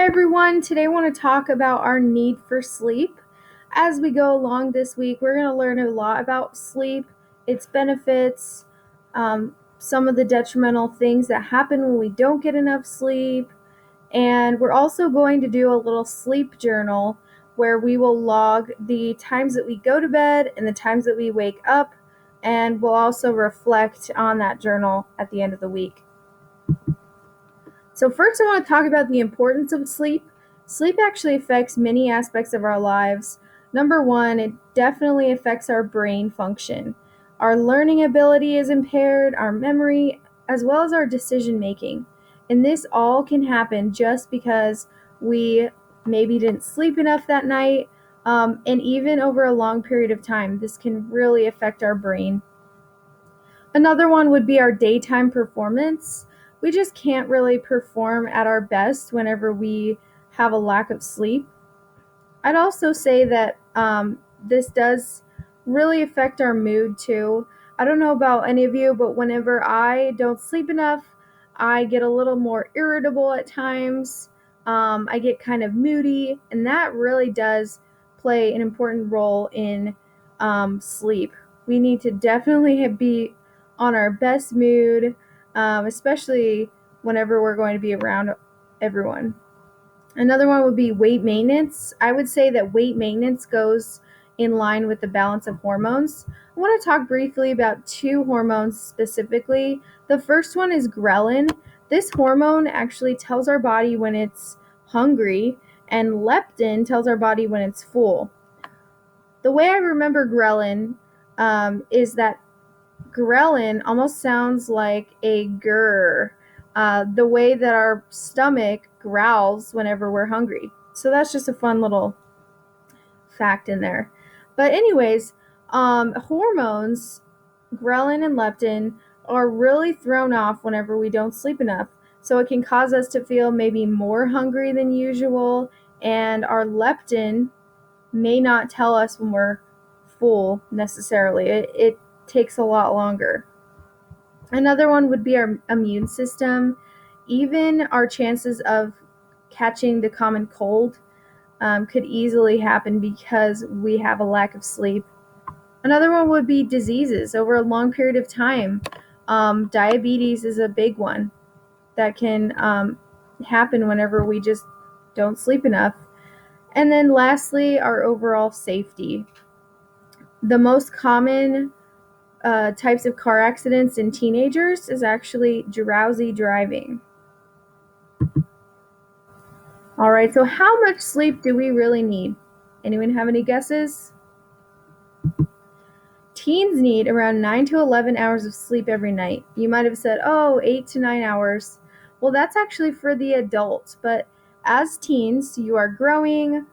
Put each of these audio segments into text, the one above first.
everyone. Today I want to talk about our need for sleep. As we go along this week, we're going to learn a lot about sleep, its benefits, some of the detrimental things that happen when we don't get enough sleep, and we're also going to do a little sleep journal where we will log the times that we go to bed and the times that we wake up, and we'll also reflect on that journal at the end of the week. So first I want to talk about the importance of sleep. Sleep actually affects many aspects of our lives. Number one, it definitely affects our brain function. Our learning ability is impaired, our memory, as well as our decision making. And this all can happen just because we maybe didn't sleep enough that night, and even over a long period of time, this can really affect our brain. Another one would be our daytime performance. We just can't really perform at our best whenever we have a lack of sleep. I'd also say that this does really affect our mood too. I don't know about any of you, but whenever I don't sleep enough, I get a little more irritable at times. I get kind of moody, and that really does play an important role in sleep. We need to definitely be on our best mood, especially whenever we're going to be around everyone. Another one would be weight maintenance. I would say that weight maintenance goes in line with the balance of hormones. I want to talk briefly about two hormones specifically. The first one is ghrelin. This hormone actually tells our body when it's hungry, and leptin tells our body when it's full. The way I remember ghrelin is that ghrelin almost sounds like a grr, the way that our stomach growls whenever we're hungry. So that's just a fun little fact in there. But anyways, hormones, ghrelin and leptin, are really thrown off whenever we don't sleep enough. So it can cause us to feel maybe more hungry than usual, and our leptin may not tell us when we're full necessarily. It takes a lot longer. Another one would be our immune system. Even our chances of catching the common cold could easily happen because we have a lack of sleep. Another one would be diseases over a long period of time. Diabetes is a big one that can happen whenever we just don't sleep enough. And then lastly, our overall safety. The most common types of car accidents in teenagers is actually drowsy driving. All right, so how much sleep do we really need? Anyone have any guesses? Teens need around 9 to 11 hours of sleep every night. You might have said, 8 to 9 hours. Well, that's actually for the adults, but as teens, you are growing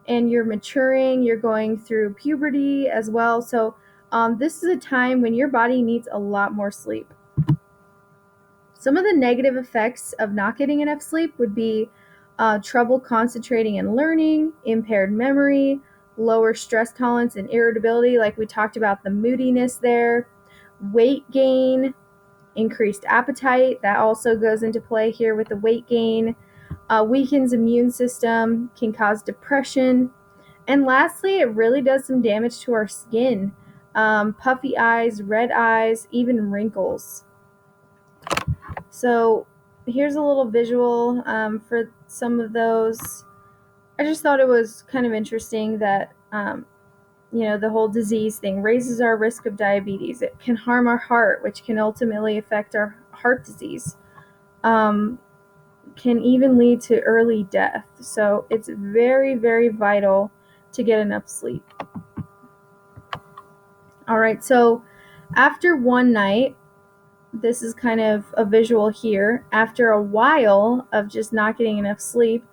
and you're maturing, you're going through puberty as well. So this is a time when your body needs a lot more sleep. Some of the negative effects of not getting enough sleep would be trouble concentrating and learning, impaired memory, lower stress tolerance and irritability, like we talked about the moodiness there, weight gain, increased appetite, that also goes into play here with the weight gain, weakens immune system, can cause depression, and lastly, it really does some damage to our skin, puffy eyes, red eyes, even wrinkles. So here's a little visual for some of those. I just thought it was kind of interesting that, the whole disease thing raises our risk of diabetes. It can harm our heart, which can ultimately affect our heart disease. Can even lead to early death. So it's very, very vital to get enough sleep. All right, so after one night, this is kind of a visual here. After a while of just not getting enough sleep,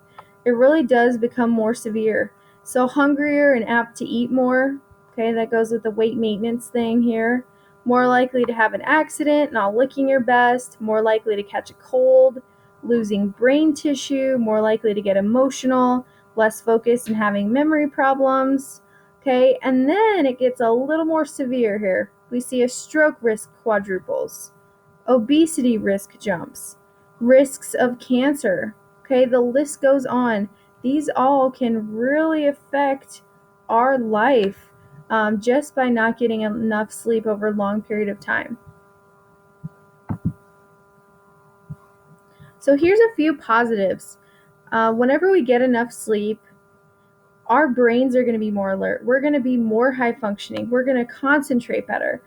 it really does become more severe. So hungrier and apt to eat more. Okay, that goes with the weight maintenance thing here. More likely to have an accident, not looking your best, more likely to catch a cold, losing brain tissue, more likely to get emotional, less focused and having memory problems. Okay, and then it gets a little more severe here. We see a stroke risk quadruples, obesity risk jumps, risks of cancer, Okay, the list goes on. These all can really affect our life just by not getting enough sleep over a long period of time. So here's a few positives. Whenever we get enough sleep, our brains are going to be more alert. We're going to be more high functioning. We're going to concentrate better.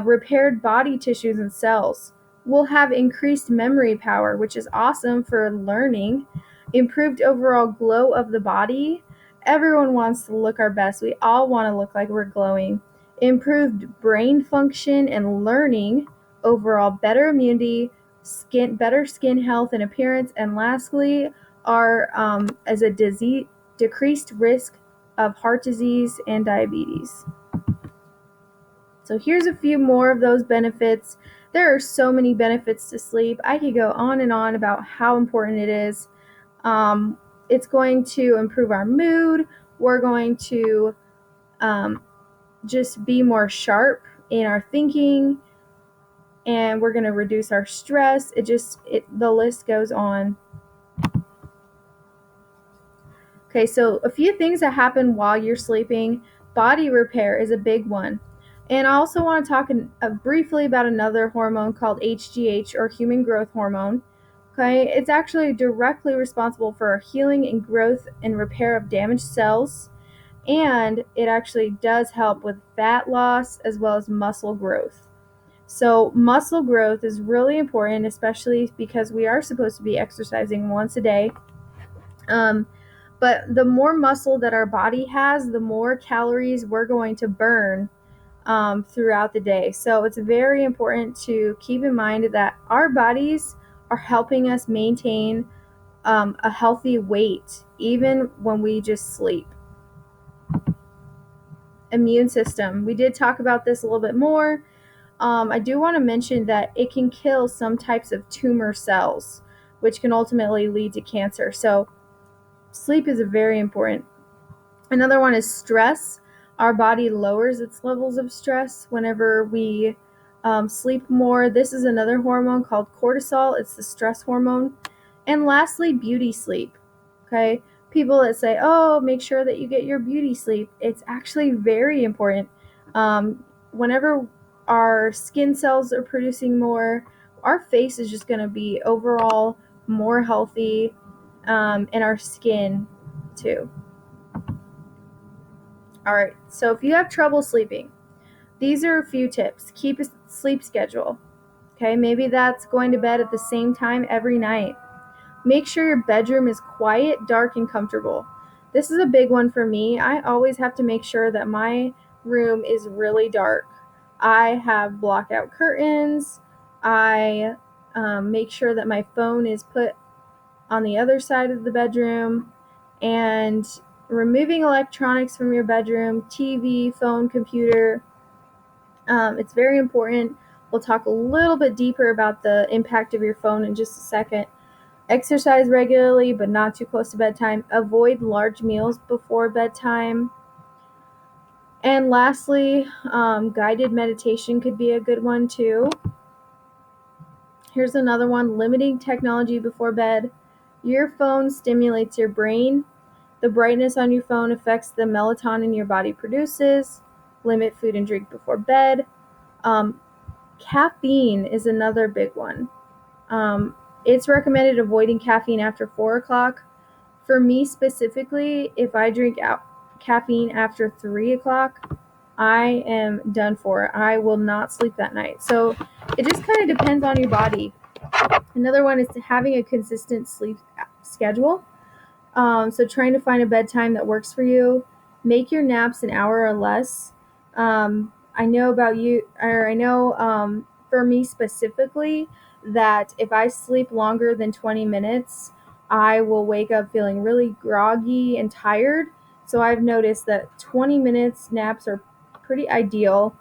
Repaired body tissues and cells. We'll have increased memory power, which is awesome for learning. Improved overall glow of the body. Everyone wants to look our best. We all want to look like we're glowing. Improved brain function and learning. Overall better immunity, better skin health and appearance, and lastly, as a decreased risk of heart disease and diabetes. So here's a few more of those benefits. There are so many benefits to sleep. I could go on and on about how important it is. It's going to improve our mood. We're going to just be more sharp in our thinking, and we're going to reduce our stress. The list goes on. Okay, so a few things that happen while you're sleeping. Body repair is a big one. And I also want to talk briefly about another hormone called HGH, or human growth hormone. Okay, it's actually directly responsible for healing and growth and repair of damaged cells. And it actually does help with fat loss as well as muscle growth. So muscle growth is really important, especially because we are supposed to be exercising once a day. But the more muscle that our body has, the more calories we're going to burn throughout the day. So it's very important to keep in mind that our bodies are helping us maintain a healthy weight, even when we just sleep. Immune system. We did talk about this a little bit more. I do want to mention that it can kill some types of tumor cells, which can ultimately lead to cancer. So sleep is very important. Another one is stress. Our body lowers its levels of stress whenever we sleep more. This is another hormone called cortisol. It's the stress hormone. And lastly, beauty sleep. Okay, people that say, oh, make sure that you get your beauty sleep. It's actually very important. Whenever our skin cells are producing more, our face is just going to be overall more healthy, and our skin too. All right, so if you have trouble sleeping, these are a few tips. Keep a sleep schedule. Okay, maybe that's going to bed at the same time every night. Make sure your bedroom is quiet, dark, and comfortable. This is a big one for me. I always have to make sure that my room is really dark. I have blackout curtains. I make sure that my phone is put on the other side of the bedroom, and removing electronics from your bedroom, TV, phone, computer, it's very important. We'll talk a little bit deeper about the impact of your phone in just a second. Exercise regularly, but not too close to bedtime. Avoid large meals before bedtime. And lastly, guided meditation could be a good one too. Here's another one: limiting technology before bed. Your phone stimulates your brain. The brightness on your phone affects the melatonin your body produces. Limit food and drink before bed. Caffeine is another big one. It's recommended avoiding caffeine after 4 o'clock. For me specifically, if I drink caffeine after 3 o'clock, I am done for. I will not sleep that night. So it just kind of depends on your body. Another one is having a consistent sleep schedule. So trying to find a bedtime that works for you. Make your naps an hour or less. I know for me specifically, that if I sleep longer than 20 minutes, I will wake up feeling really groggy and tired. So I've noticed that 20 minutes naps are pretty ideal.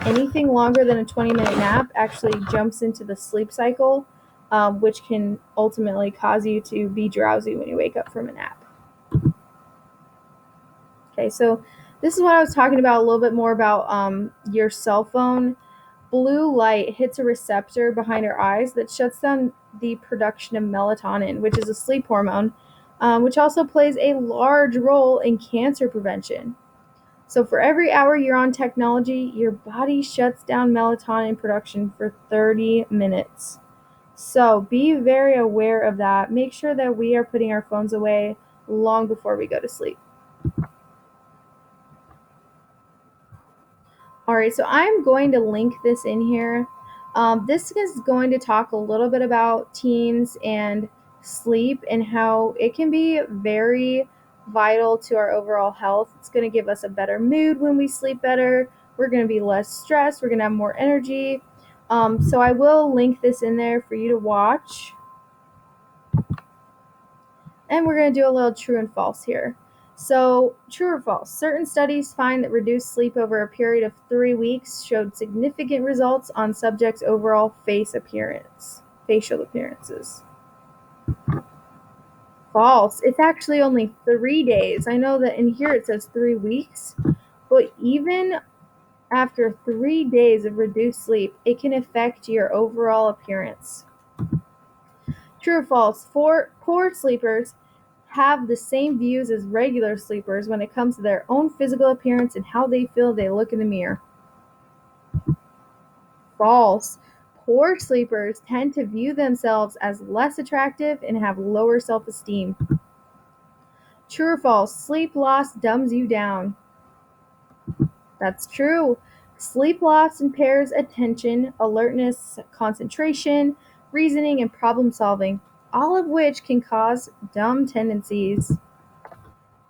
Anything longer than a 20-minute nap actually jumps into the sleep cycle, which can ultimately cause you to be drowsy when you wake up from a nap. Okay, so this is what I was talking about, a little bit more about your cell phone. Blue light hits a receptor behind our eyes that shuts down the production of melatonin, which is a sleep hormone, which also plays a large role in cancer prevention. So, for every hour you're on technology, your body shuts down melatonin production for 30 minutes. So, be very aware of that. Make sure that we are putting our phones away long before we go to sleep. All right, so I'm going to link this in here. This is going to talk a little bit about teens and sleep and how it can be very vital to our overall health. It's going to give us a better mood when we sleep better. We're going to be less stressed. We're going to have more energy. So I will link this in there for you to watch. And we're going to do a little true and false here. So, true or false? Certain studies find that reduced sleep over a period of 3 weeks showed significant results on subjects' overall facial appearances. False. It's actually only 3 days. I know that in here it says 3 weeks, but even after 3 days of reduced sleep, it can affect your overall appearance. True or false? Poor sleepers have the same views as regular sleepers when it comes to their own physical appearance and how they feel they look in the mirror. False. Poor sleepers tend to view themselves as less attractive and have lower self-esteem. True or false? Sleep loss dumbs you down. That's true. Sleep loss impairs attention, alertness, concentration, reasoning, and problem solving, all of which can cause dumb tendencies.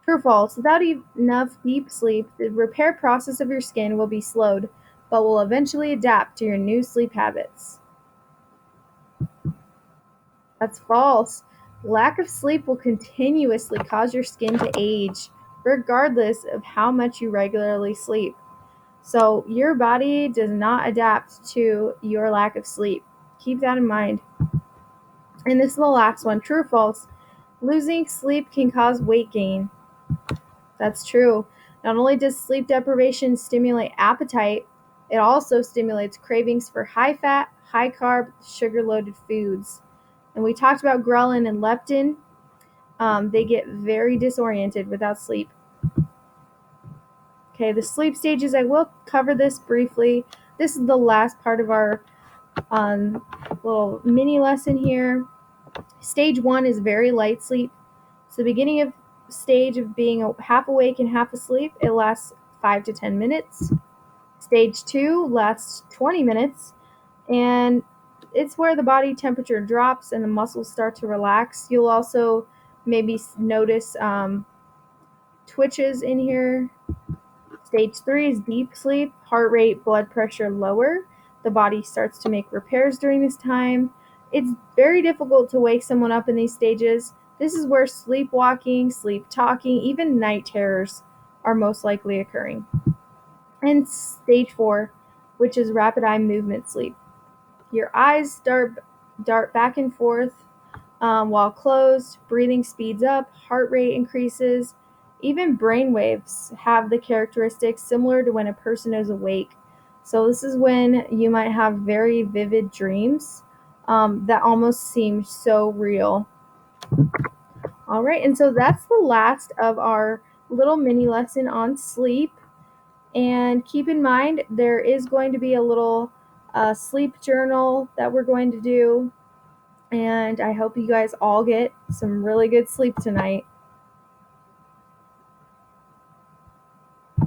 True or false? Without enough deep sleep, the repair process of your skin will be slowed, but will eventually adapt to your new sleep habits. That's false. Lack of sleep will continuously cause your skin to age, regardless of how much you regularly sleep. So, your body does not adapt to your lack of sleep. Keep that in mind. And this is the last one. True or false? Losing sleep can cause weight gain. That's true. Not only does sleep deprivation stimulate appetite, it also stimulates cravings for high fat, high carb, sugar loaded foods. And we talked about ghrelin and leptin. They get very disoriented without sleep. Okay, the sleep stages, I will cover this briefly. This is the last part of our little mini lesson here. Stage 1 is very light sleep. So the beginning of stage of being half awake and half asleep, it lasts 5 to 10 minutes. Stage 2 lasts 20 minutes, and it's where the body temperature drops and the muscles start to relax. You'll also maybe notice twitches in here. Stage 3 is deep sleep, heart rate, blood pressure lower. The body starts to make repairs during this time. It's very difficult to wake someone up in these stages. This is where sleepwalking, sleep talking, even night terrors are most likely occurring. And stage 4, which is rapid eye movement sleep. Your eyes dart back and forth while closed, breathing speeds up, heart rate increases. Even brain waves have the characteristics similar to when a person is awake. So this is when you might have very vivid dreams that almost seem so real. All right, and so that's the last of our little mini lesson on sleep. And keep in mind, there is going to be a little sleep journal that we're going to do. And I hope you guys all get some really good sleep tonight.